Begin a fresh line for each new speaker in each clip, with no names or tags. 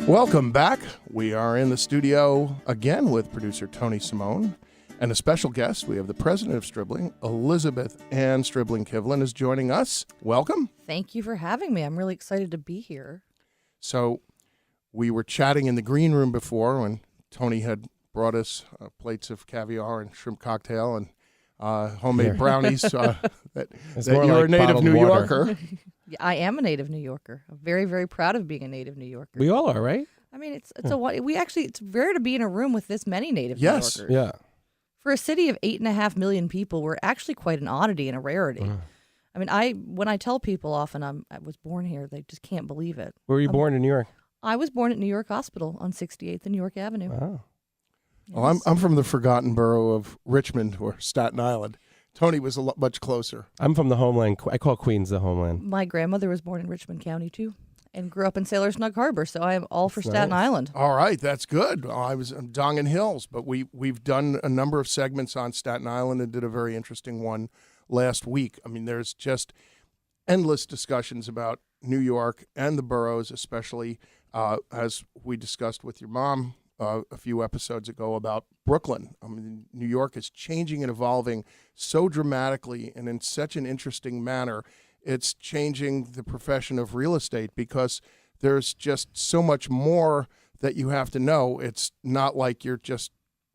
Welcome back. We are in the studio again with producer Tony Simone and a special guest. We have the president of Stribling, Elizabeth Ann Stribling-Kivlan, is joining us. Welcome.
Thank you for having me. I'm really excited to be here.
So we were chatting in the green room before when Tony had brought us plates of caviar and shrimp cocktail and homemade brownies. That you're
like
a native New Yorker.
Yeah, I am a native New Yorker. I'm very, very proud of being a native New Yorker.
We all are, right?
I mean, it's rare to be in a room with this many native New Yorkers.
Yeah.
For a city of 8.5 million people, we're actually quite an oddity and a rarity. I mean, when I tell people often I was born here, they just can't believe it.
Where were you born in New York?
I was born at New York Hospital on 68th and New York Avenue.
Wow.
Yes.
Well, I'm from the forgotten borough of Richmond or Staten Island. Tony was much closer.
I'm from the homeland. I call Queens the homeland.
My grandmother was born in Richmond County, too, and grew up in Sailor Snug Harbor, so I am all for Staten Island.
All right, that's good. I was in Dongan Hills, but we've done a number of segments on Staten Island and did a very interesting one last week. I mean, there's just endless discussions about New York and the boroughs, especially as we discussed with your mom a few episodes ago about Brooklyn. I mean, New York is changing and evolving so dramatically and in such an interesting manner. It's changing the profession of real estate because there's just so much more that you have to know. It's not like you're just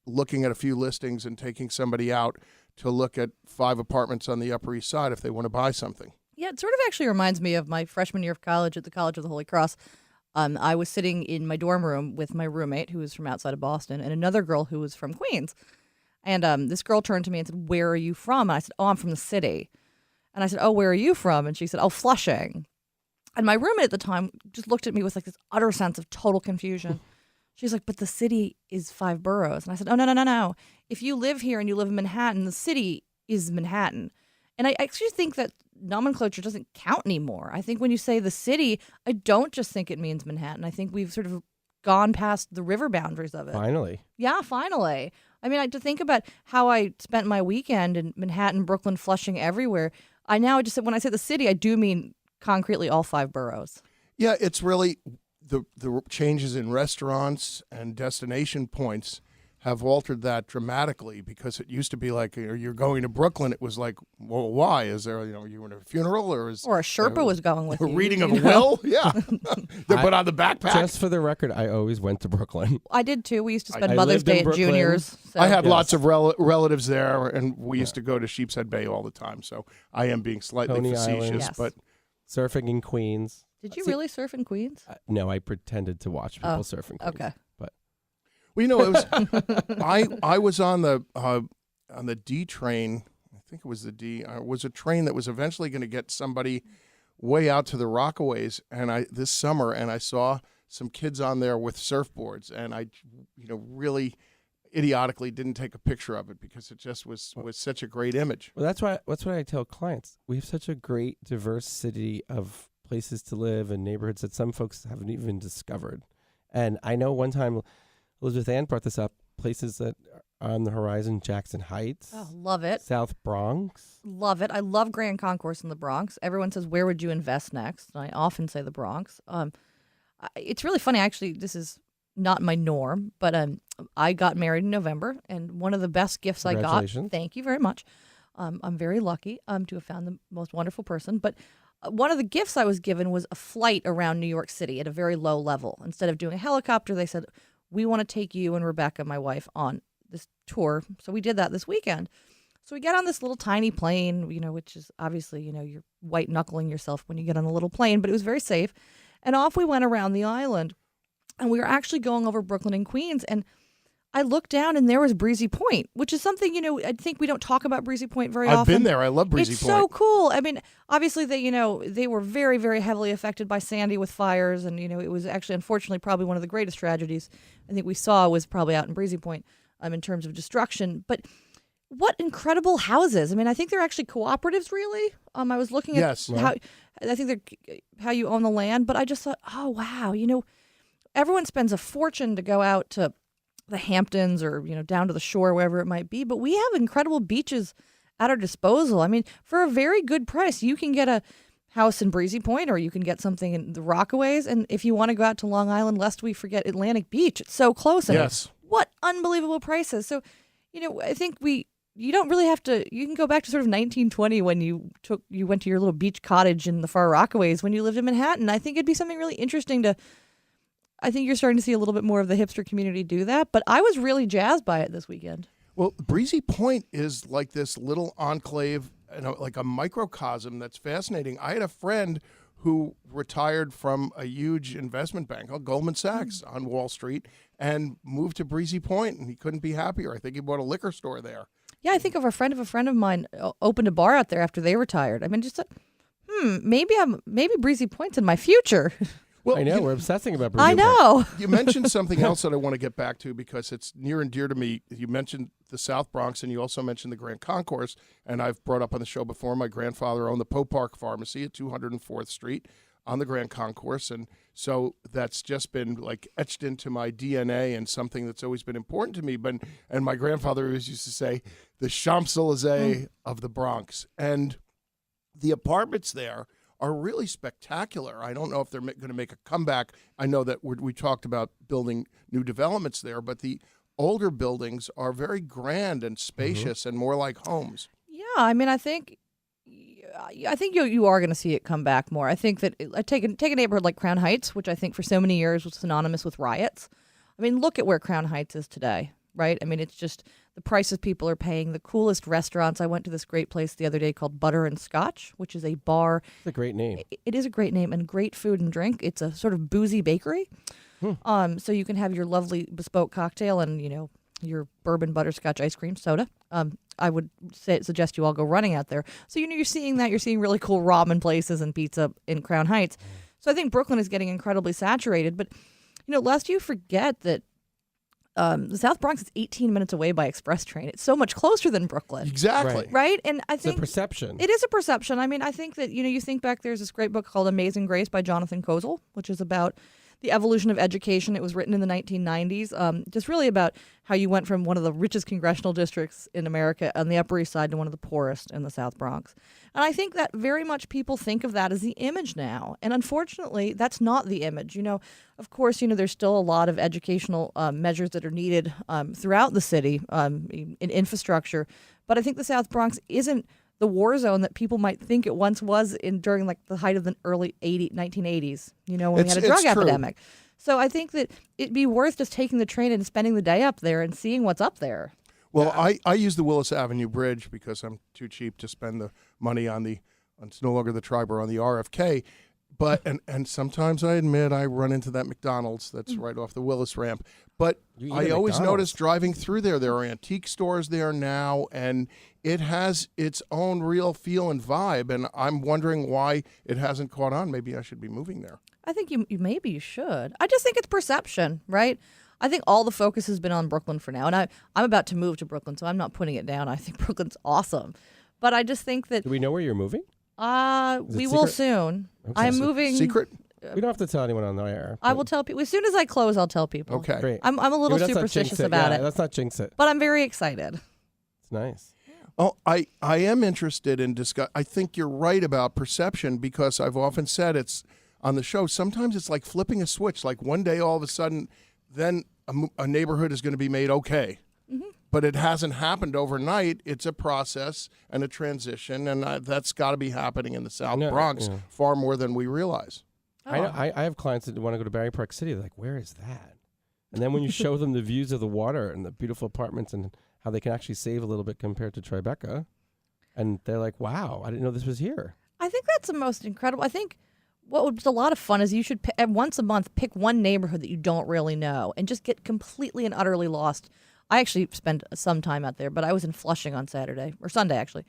looking at a few listings and taking somebody out to look at 5 apartments on the Upper East Side if they want to buy something.
Yeah, it sort of actually reminds me of my freshman year of college at the College of the Holy Cross. I was sitting in my dorm room with my roommate, who was from outside of Boston, and another girl who was from Queens. And this girl turned to me and said, "Where are you from?" And I said, "Oh, I'm from the city." And I said, "Oh, where are you from?" And she said, "Oh, Flushing." And my roommate at the time just looked at me with like this utter sense of total confusion. She's like, "But the city is 5 boroughs." And I said, "Oh, no. If you live here and you live in Manhattan, the city is Manhattan." And I actually think that nomenclature doesn't count anymore. I think when you say the city, I don't just think it means Manhattan. I think we've sort of gone past the river boundaries of it.
Finally.
Yeah, finally. I mean, to think about how I spent my weekend in Manhattan, Brooklyn, Flushing, everywhere. When I say the city, I do mean concretely all 5 boroughs.
Yeah, it's really the changes in restaurants and destination points have altered that dramatically because it used to be like you're going to Brooklyn. It was like, well, why? Is there, you in a funeral or a
Sherpa was going with you?
Reading of a will? Yeah. They put on the backpack.
Just for the record, I always went to Brooklyn.
I did too. We used to spend
I
Mother's
lived in
Day at
Brooklyn.
Juniors. So.
I had lots of relatives there, and we used to go to Sheepshead Bay all the time. So I am being slightly
Coney
facetious,
Island.
Yes.
but
Surfing in Queens.
Did you really surf in Queens?
No, I pretended to watch people surf in Queens.
Okay.
But
well, it was. I was on the D train. I think it was the D. It was a train that was eventually going to get somebody way out to the Rockaways, and this summer, and I saw some kids on there with surfboards, and I, really idiotically didn't take a picture of it because it just was such a great image.
well, that's what I tell clients. We have such a great diversity of places to live and neighborhoods that some folks haven't even discovered. And I know one time Elizabeth Ann brought this up, places that are on the horizon: Jackson Heights.
Oh, love it.
South Bronx.
Love it. I love Grand Concourse in the Bronx. Everyone says, where would you invest next? And I often say the Bronx. It's really funny, actually. This is not my norm, but I got married in November, and one of the best gifts I got,
Congratulations.
thank you very much. I'm very lucky to have found the most wonderful person, but one of the gifts I was given was a flight around New York City at a very low level. Instead of doing a helicopter, they said, we want to take you and Rebecca, my wife, on this tour. So we did that this weekend. So we get on this little tiny plane, which is obviously, you're white knuckling yourself when you get on a little plane, but it was very safe. And off we went around the island. And we were actually going over Brooklyn and Queens. And I looked down and there was Breezy Point, which is something, I think we don't talk about Breezy Point very often.
I've been there. I love Breezy
It's
Point.
so cool. I mean, obviously they were very, very heavily affected by Sandy with fires. And, it was actually, unfortunately, probably one of the greatest tragedies I think we saw was probably out in Breezy Point in terms of destruction. But what incredible houses. I mean, I think they're actually cooperatives, really. I was looking at how I think they're how you own the land. But I just thought, oh, wow, everyone spends a fortune to go out to the Hamptons or, down to the shore, wherever it might be. But we have incredible beaches at our disposal. I mean, for a very good price, you can get a house in Breezy Point, or you can get something in the Rockaways. And if you want to go out to Long Island, lest we forget Atlantic Beach, it's so close. And
Yes.
what unbelievable prices. So, I think you don't really have to, you can go back to sort of 1920 when you went to your little beach cottage in the far Rockaways when you lived in Manhattan. I think it'd be something really interesting I think you're starting to see a little bit more of the hipster community do that, but I was really jazzed by it this weekend.
Well, Breezy Point is like this little enclave, like a microcosm that's fascinating. I had a friend who retired from a huge investment bank, Goldman Sachs, on Wall Street, and moved to Breezy Point, and he couldn't be happier. I think he bought a liquor store there.
Yeah, I think of a friend of mine opened a bar out there after they retired. I mean, just maybe Breezy Point's in my future.
Well,
I know, we're obsessing about Breezy
I know.
You mentioned something else that I want to get back to because it's near and dear to me. You mentioned the South Bronx, and you also mentioned the Grand Concourse, and I've brought up on the show before, my grandfather owned the Pope Park Pharmacy at 204th Street on the Grand Concourse, and so that's just been like etched into my DNA and something that's always been important to me. And my grandfather always used to say, the Champs-Élysées of the Bronx. And the apartments there are really spectacular. I don't know if they're going to make a comeback. I know that we talked about building new developments there, but the older buildings are very grand and spacious and more like homes.
Yeah, I mean, I think you are going to see it come back more. I think that take a neighborhood like Crown Heights, which I think for so many years was synonymous with riots. I mean, look at where Crown Heights is today, right? I mean, it's just the prices people are paying, the coolest restaurants. I went to this great place the other day called Butter and Scotch, which is a bar.
It's a great name.
It is a great name and great food and drink. It's a sort of boozy bakery. So you can have your lovely bespoke cocktail and, your bourbon butterscotch ice cream soda. I would suggest you all go running out there. So, you're seeing that. You're seeing really cool ramen places and pizza in Crown Heights. So I think Brooklyn is getting incredibly saturated. But, lest you forget that the South Bronx is 18 minutes away by express train. It's so much closer than Brooklyn.
Exactly.
Right? And I think
it's a perception.
It is a perception. I mean, I think that, you think back, there's this great book called Amazing Grace by Jonathan Kozol, which is about the evolution of education. It was written in the 1990s, just really about how you went from one of the richest congressional districts in America on the Upper East Side to one of the poorest in the South Bronx. And I think that very much people think of that as the image now. And unfortunately, that's not the image. Of course, there's still a lot of educational measures that are needed throughout the city in infrastructure. But I think the South Bronx isn't the war zone that people might think it once was during like the height of the early 1980s, when we had a drug epidemic. So I think that it'd be worth just taking the train and spending the day up there and seeing what's up there.
Well, I use the Willis Avenue Bridge because I'm too cheap to spend the money on it's no longer the Triber, on the RFK. But and sometimes I admit I run into that McDonald's that's right off the Willis ramp. But I always notice driving through there are antique stores there now, and it has its own real feel and vibe. And I'm wondering why it hasn't caught on. Maybe I should be moving there.
I think maybe you should. I just think it's perception, right? I think all the focus has been on Brooklyn for now. And I'm about to move to Brooklyn, so I'm not putting it down. I think Brooklyn's awesome. But I just think that...
Do we know where you're moving?
We will soon.
Okay.
I'm moving...
Secret?
We don't have to tell anyone on the air.
I will tell people. As soon as I close, I'll tell people.
Okay.
Great.
I'm a little superstitious about it.
Let's not jinx it.
But I'm very excited.
It's nice.
Oh, I am interested in discuss. I think you're right about perception because I've often said it's on the show. Sometimes it's like flipping a switch. Like one day, all of a sudden, then a neighborhood is going to be made okay. Mm-hmm. But it hasn't happened overnight. It's a process and a transition, and that's got to be happening in the South Bronx far more than we realize.
I have clients that want to go to Barry Park City. They're like, where is that? And then when you show them the views of the water and the beautiful apartments and how they can actually save a little bit compared to Tribeca, and they're like, wow, I didn't know this was here.
I think that's the most incredible. I think what would be a lot of fun is you should once a month pick one neighborhood that you don't really know and just get completely and utterly lost. I actually spent some time out there, but I was in Flushing on Saturday, or Sunday actually.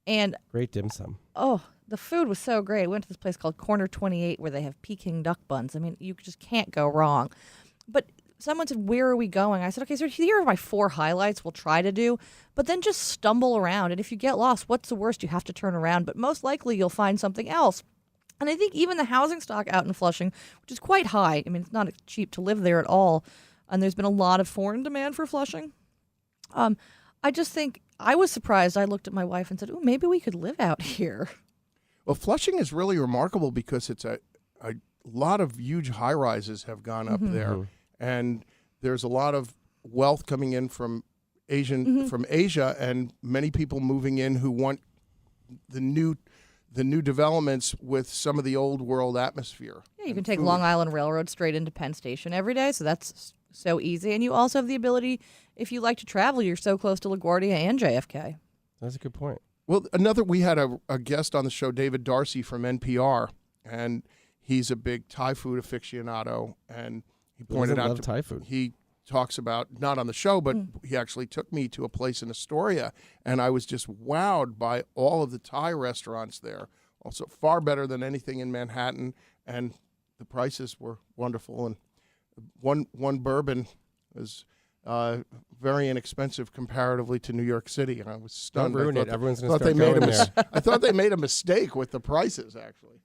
And
great dim sum.
Oh, the food was so great. I went to this place called Corner 28 where they have Peking duck buns. I mean, you just can't go wrong. But someone said, where are we going? I said, okay, so here are my 4 highlights we'll try to do, but then just stumble around. And if you get lost, what's the worst? You have to turn around, but most likely you'll find something else. And I think even the housing stock out in Flushing, which is quite high, I mean, it's not cheap to live there at all, and there's been a lot of foreign demand for Flushing. I just think I was surprised. I looked at my wife and said, oh, maybe we could live out here.
Well, Flushing is really remarkable because it's a lot of huge high rises have gone up there, and there's a lot of wealth coming in from Asia, and many people moving in who want the new developments with some of the old world atmosphere.
Yeah, you can take Long Island Railroad straight into Penn Station every day, so that's so easy. And you also have the ability, if you like to travel, you're so close to LaGuardia and JFK.
That's a good point.
Well, we had a guest on the show, David Darcy from NPR, and he's a big Thai food aficionado, and he pointed out
Thai food.
He talks about, not on the show, but he actually took me to a place in Astoria, and I was just wowed by all of the Thai restaurants there. Also far better than anything in Manhattan, and the prices were wonderful. And one bourbon was very inexpensive comparatively to New York City. And I was stunned.
Don't ruin it. Everyone's going to start going there.
I thought they made a mistake with the prices, actually.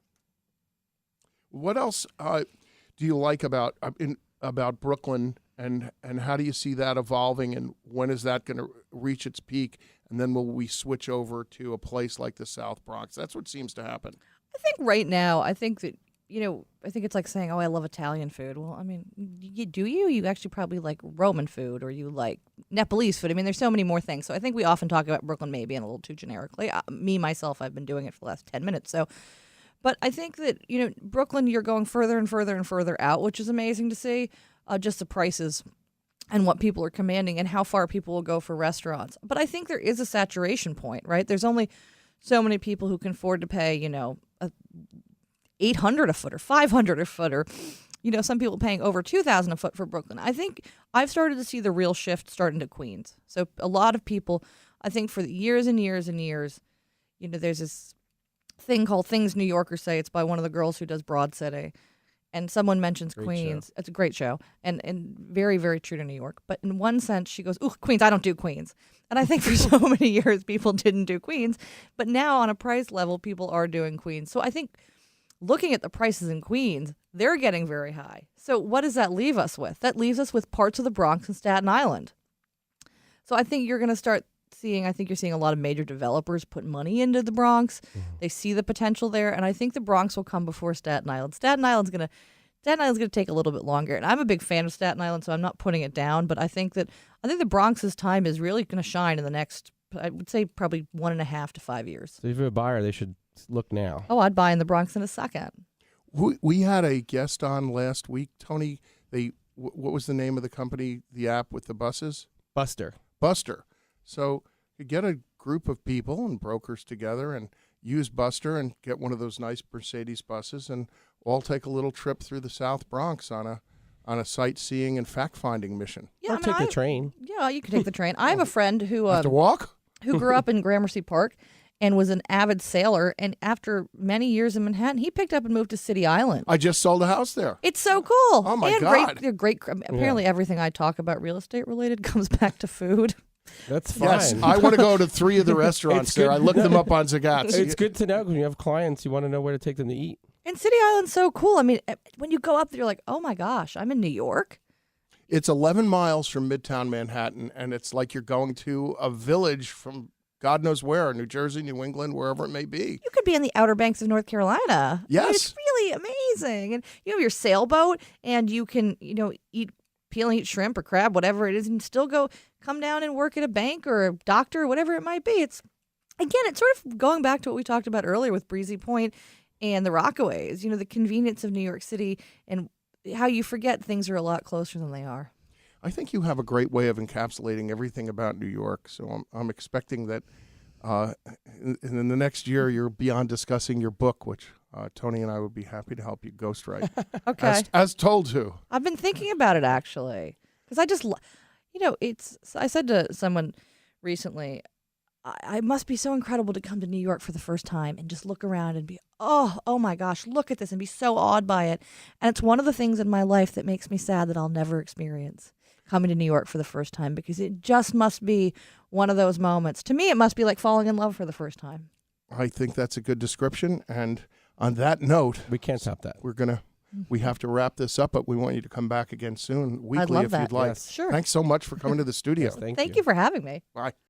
What else do you like about Brooklyn, and how do you see that evolving, and when is that going to reach its peak, and then will we switch over to a place like the South Bronx? That's what seems to happen.
I think right now, I think it's like saying, oh, I love Italian food. Well, I mean, do you? You actually probably like Roman food, or you like Nepalese food. I mean, there's so many more things. So I think we often talk about Brooklyn maybe in a little too generically. Myself, I've been doing it for the last 10 minutes. So, but I think that, Brooklyn, you're going further and further and further out, which is amazing to see. Just the prices and what people are commanding and how far people will go for restaurants. But I think there is a saturation point, right? There's only so many people who can afford to pay, $800 a foot or $500 a foot, or, some people paying over $2,000 a foot for Brooklyn. I think I've started to see the real shift starting to Queens. So a lot of people, I think for years and years and years, there's this thing called Things New Yorkers Say. It's by one of the girls who does Broad City. And someone mentions Queens. It's a great show, and very, very true to New York. But in one sense, she goes, ooh, Queens, I don't do Queens. And I think for so many years, people didn't do Queens. But now on a price level, people are doing Queens. So I think looking at the prices in Queens, they're getting very high. So what does that leave us with? That leaves us with parts of the Bronx and Staten Island. So I think you're going to start seeing, you're seeing a lot of major developers put money into the Bronx. They see the potential there, and I think the Bronx will come before Staten Island. Staten Island's going to take a little bit longer, and I'm a big fan of Staten Island, so I'm not putting it down, but I think the Bronx's time is really going to shine in the next, I would say, probably 1.5 to 5 years.
So if you're a buyer, they should look now.
Oh, I'd buy in the Bronx in a second.
We had a guest on last week, Tony. What was the name of the company, the app with the buses?
Buster.
So you get a group of people and brokers together and use Buster and get one of those nice Mercedes buses and all take a little trip through the South Bronx on a sightseeing and fact-finding mission.
Yeah,
or take the train.
Yeah, you can take the train. I have a friend who
Have to walk?
who grew up in Gramercy Park and was an avid sailor, and after many years in Manhattan, he picked up and moved to City Island.
I just sold a house there.
It's so cool.
Oh, my
and
God.
They're great. Apparently, everything I talk about real estate related comes back to food.
That's fine.
Yes, I want to go to 3 of the restaurants there. I looked them up on Zagat's.
It's good to know when you have clients, you want to know where to take them to eat.
And City Island's so cool. I mean, when you go up there, you're like, oh my gosh, I'm in New York.
It's 11 miles from Midtown Manhattan, and it's like you're going to a village from God knows where, New Jersey, New England, wherever it may be.
You could be on the Outer Banks of North Carolina.
Yes.
I mean, it's really amazing. And you have your sailboat, and you can, peel and eat shrimp or crab, whatever it is, and still come down and work at a bank or a doctor or whatever it might be. It's sort of going back to what we talked about earlier with Breezy Point and the Rockaways, the convenience of New York City and how you forget things are a lot closer than they are.
I think you have a great way of encapsulating everything about New York. So I'm expecting that in the next year you're beyond discussing your book, which Tony and I would be happy to help you ghostwrite.
Okay.
As told to.
I've been thinking about it, actually, because I just, I said to someone recently, I must be so incredible to come to New York for the first time and just look around and be, oh my gosh, look at this, and be so awed by it. And it's one of the things in my life that makes me sad that I'll never experience coming to New York for the first time, because it just must be one of those moments. To me, it must be like falling in love for the first time.
I think that's a good description. And on that note,
we can't top that.
We have to wrap this up, but we want you to come back again soon, weekly,
love
if
that.
you'd like.
Yes.
Sure.
Thanks so much for coming to the studio.
Yes,
Thank you for having me.
Bye.